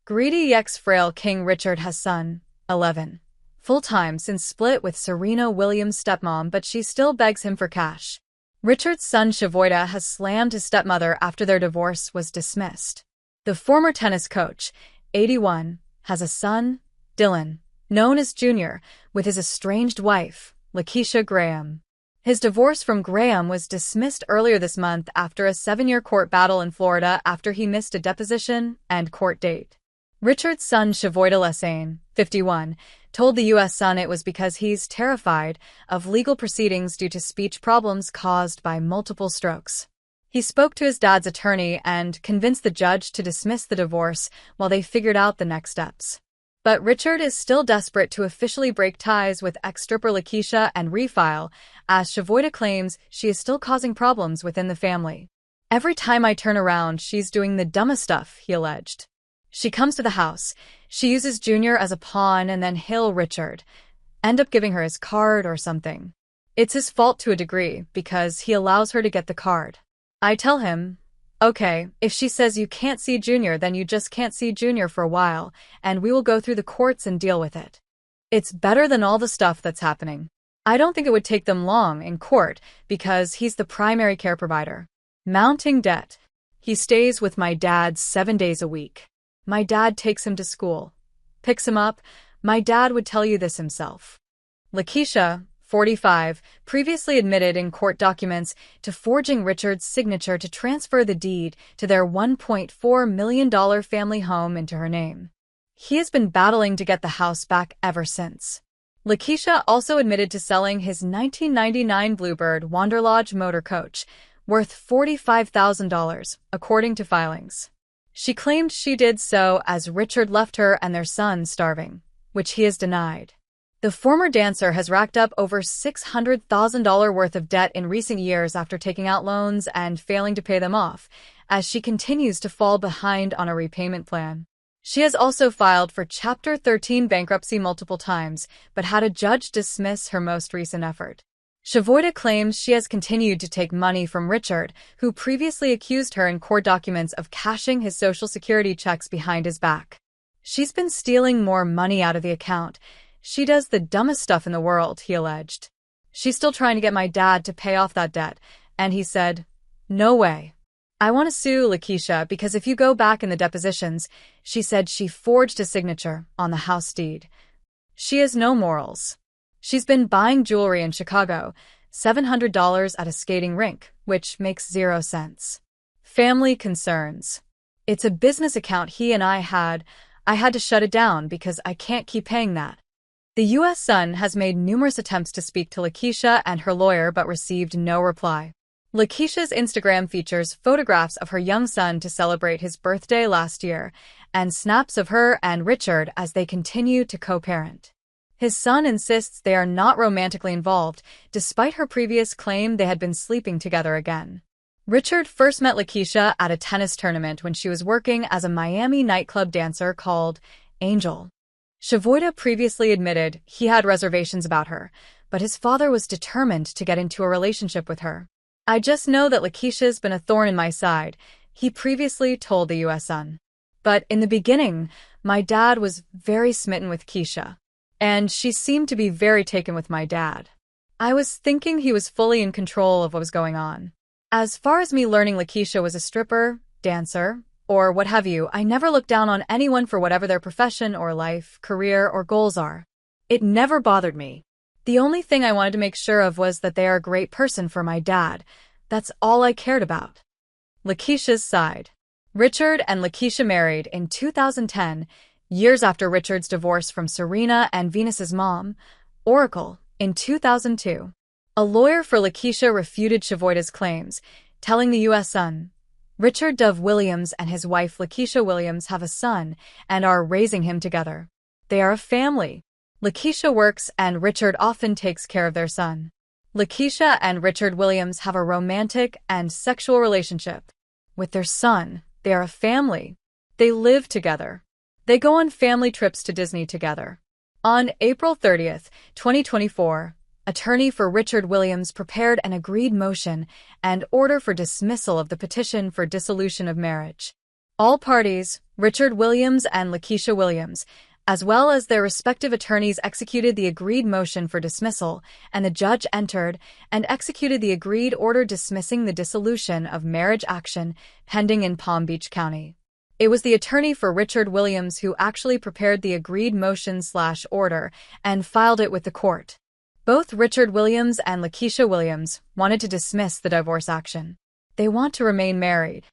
Greedy ex Frail King Richard has son, 11. Full-time since split with Serena Williams' stepmom, but she still begs him for cash. Richard's son Shavoyta has slammed his stepmother after their divorce was dismissed. The former tennis coach, 81, has a son, Dylan, known as Junior, with his estranged wife, Lakeisha Graham. His divorce from Graham was dismissed earlier this month after a 7-year court battle in Florida after he missed a deposition and court date. Richard's son Shavoyta Lesane, 51, told the U.S. Sun it was because he's terrified of legal proceedings due to speech problems caused by multiple strokes. He spoke to his dad's attorney and convinced the judge to dismiss the divorce while they figured out the next steps. But Richard is still desperate to officially break ties with ex-stripper Lakeisha and refile, as Shavoyta claims she is still causing problems within the family. "Every time I turn around, she's doing the dumbest stuff," he alleged. "She comes to the house, she uses Junior as a pawn, and then he'll Richard end up giving her his card or something. It's his fault to a degree because he allows her to get the card. I tell him, okay, if she says you can't see Junior, then you just can't see Junior for a while, and we will go through the courts and deal with it. It's better than all the stuff that's happening. I don't think it would take them long in court because he's the primary care provider. Mounting debt. He stays with my dad 7 days a week. My dad takes him to school, picks him up. My dad would tell you this himself." Lakeisha, 45, previously admitted in court documents to forging Richard's signature to transfer the deed to their $1.4 million family home into her name. He has been battling to get the house back ever since. Lakeisha also admitted to selling his 1999 Bluebird Wanderlodge motor coach, worth $45,000, according to filings. She claimed she did so as Richard left her and their son starving, which he has denied. The former dancer has racked up over $600,000 worth of debt in recent years after taking out loans and failing to pay them off, as she continues to fall behind on a repayment plan. She has also filed for Chapter 13 bankruptcy multiple times, but had a judge dismiss her most recent effort. Shavoyta claims she has continued to take money from Richard, who previously accused her in court documents of cashing his Social Security checks behind his back. "She's been stealing more money out of the account. She does the dumbest stuff in the world," he alleged. "She's still trying to get my dad to pay off that debt," and he said, "No way. I want to sue Lakeisha because if you go back in the depositions, she said she forged a signature on the house deed. She has no morals. She's been buying jewelry in Chicago, $700 at a skating rink, which makes 0 sense. Family concerns. It's a business account he and I had to shut it down because I can't keep paying that." The U.S. Sun has made numerous attempts to speak to Lakeisha and her lawyer but received no reply. Lakeisha's Instagram features photographs of her young son to celebrate his birthday last year, and snaps of her and Richard as they continue to co-parent. His son insists they are not romantically involved, despite her previous claim they had been sleeping together again. Richard first met Lakeisha at a tennis tournament when she was working as a Miami nightclub dancer called Angel. Shavoyta previously admitted he had reservations about her, but his father was determined to get into a relationship with her. "I just know that Lakeisha's been a thorn in my side," he previously told the U.S. Sun. "But in the beginning, my dad was very smitten with Keisha, and she seemed to be very taken with my dad. I was thinking he was fully in control of what was going on. As far as me learning Lakeisha was a stripper, dancer, or what have you, I never look down on anyone for whatever their profession or life, career, or goals are. It never bothered me. The only thing I wanted to make sure of was that they are a great person for my dad. That's all I cared about." Lakeisha's side. Richard and Lakeisha married in 2010, years after Richard's divorce from Serena and Venus's mom, Oracle, in 2002. A lawyer for Lakeisha refuted Shavoyta's claims, telling the U.S. Sun, "Richard Dove Williams and his wife Lakeisha Williams have a son and are raising him together. They are a family. Lakeisha works and Richard often takes care of their son. Lakeisha and Richard Williams have a romantic and sexual relationship. With their son, they are a family. They live together. They go on family trips to Disney together." On April 30th, 2024, attorney for Richard Williams prepared an agreed motion and order for dismissal of the petition for dissolution of marriage. All parties, Richard Williams and Lakeisha Williams, as well as their respective attorneys, executed the agreed motion for dismissal, and the judge entered and executed the agreed order dismissing the dissolution of marriage action pending in Palm Beach County. It was the attorney for Richard Williams who actually prepared the agreed motion/order and filed it with the court. Both Richard Williams and Lakeisha Williams wanted to dismiss the divorce action. They want to remain married.